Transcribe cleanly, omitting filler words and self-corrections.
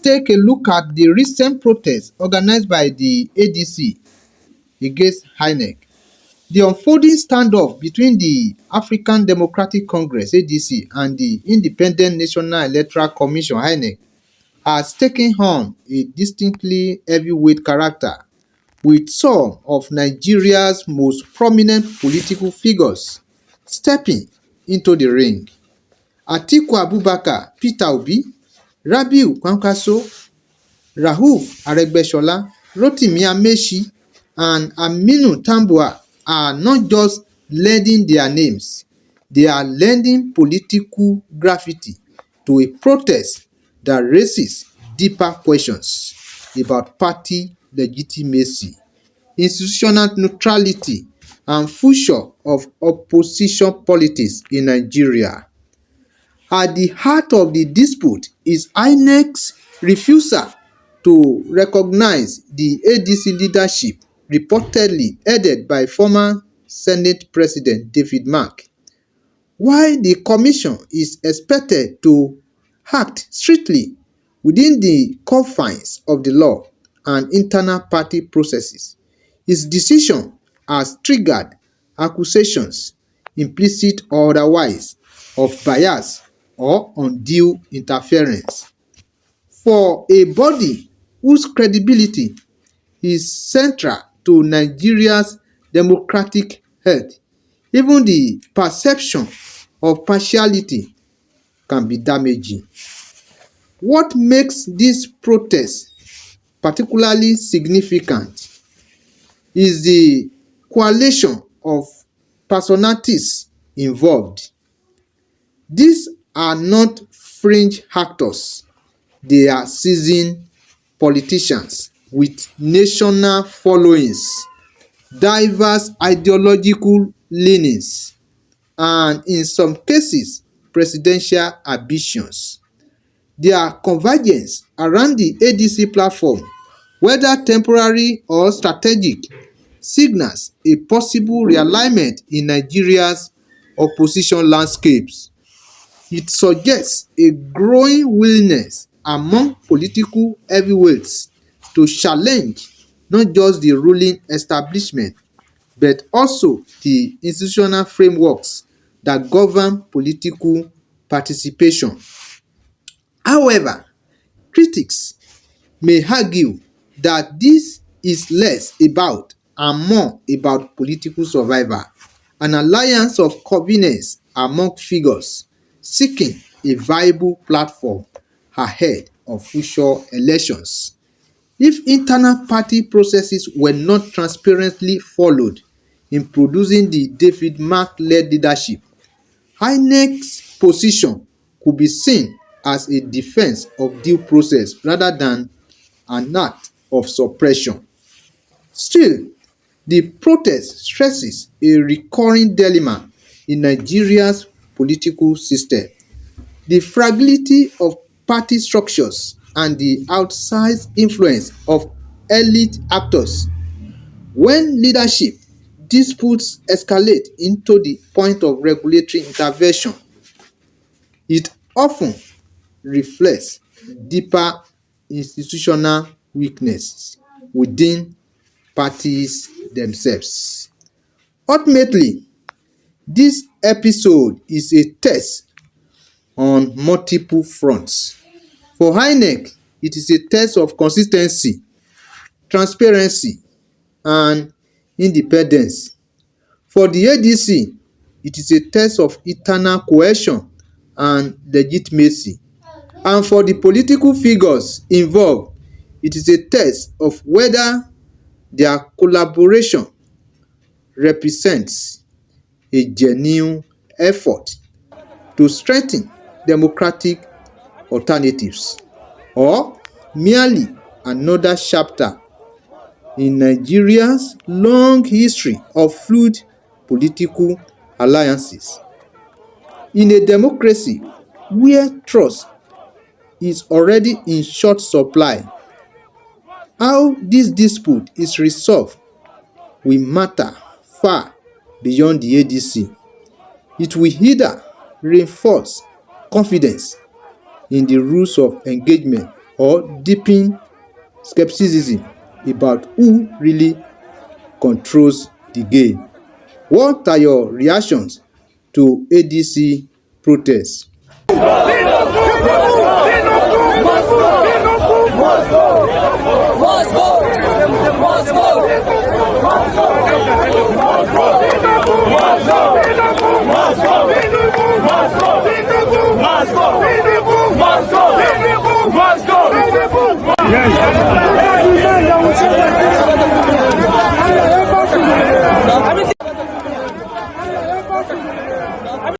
take a look at the recent protests organized by the ADC against INEC. The unfolding standoff between the African Democratic Congress (ADC) and the Independent National Electoral Commission (INEC) has taken on a distinctly heavyweight character, with some of Nigeria's most prominent political figures stepping into the ring. Atiku Abubakar, Peter Obi, Rabiu Kwankwaso, Rauf Aregbesola, Rotimi Amaechi, and Aminu Tambuwal are not just lending their names, they are lending political graffiti to a protest that raises deeper questions about party legitimacy, institutional neutrality, and future of opposition politics in Nigeria. At the heart of the dispute is INEC's refusal to recognize the ADC leadership, reportedly headed by former Senate President David Mark. While the commission is expected to act strictly within the confines of the law and internal party processes, its decision has triggered accusations, implicit or otherwise, of bias or undue interference. For a body whose credibility is central to Nigeria's democratic health, even the perception of partiality can be damaging. What makes this protest particularly significant is the coalition of personalities involved. These are not fringe actors, they are seasoned politicians with national followings, diverse ideological leanings, and in some cases presidential ambitions. Their convergence around the ADC platform, whether temporary or strategic, signals a possible realignment in Nigeria's opposition landscapes. It suggests a growing willingness among political heavyweights to challenge not just the ruling establishment but also the institutional frameworks that govern political participation. However, critics may argue that this is less about and more about political survival, an alliance of convenience among figures seeking a viable platform ahead of future elections. If internal party processes were not transparently followed in producing the David Mark-led leadership, INEC's position could be seen as a defense of due process rather than an act of suppression. Still, the protest stresses a recurring dilemma in Nigeria's political system: the fragility of party structures and the outsized influence of elite actors. When leadership disputes escalate into the point of regulatory intervention, it often reflects deeper institutional weaknesses within parties themselves. Ultimately, this episode is a test on multiple fronts. For INEC, it is a test of consistency, transparency, and independence. For the ADC, it is a test of internal cohesion and legitimacy. And for the political figures involved, it is a test of whether their collaboration represents a genuine effort to strengthen democratic alternatives or merely another chapter in Nigeria's long history of fluid political alliances. In a democracy where trust is already in short supply, how this dispute is resolved will matter far beyond the ADC. It will either reinforce confidence in the rules of engagement or deepen skepticism about who really controls the game. What are your reactions to ADC protests? Yes.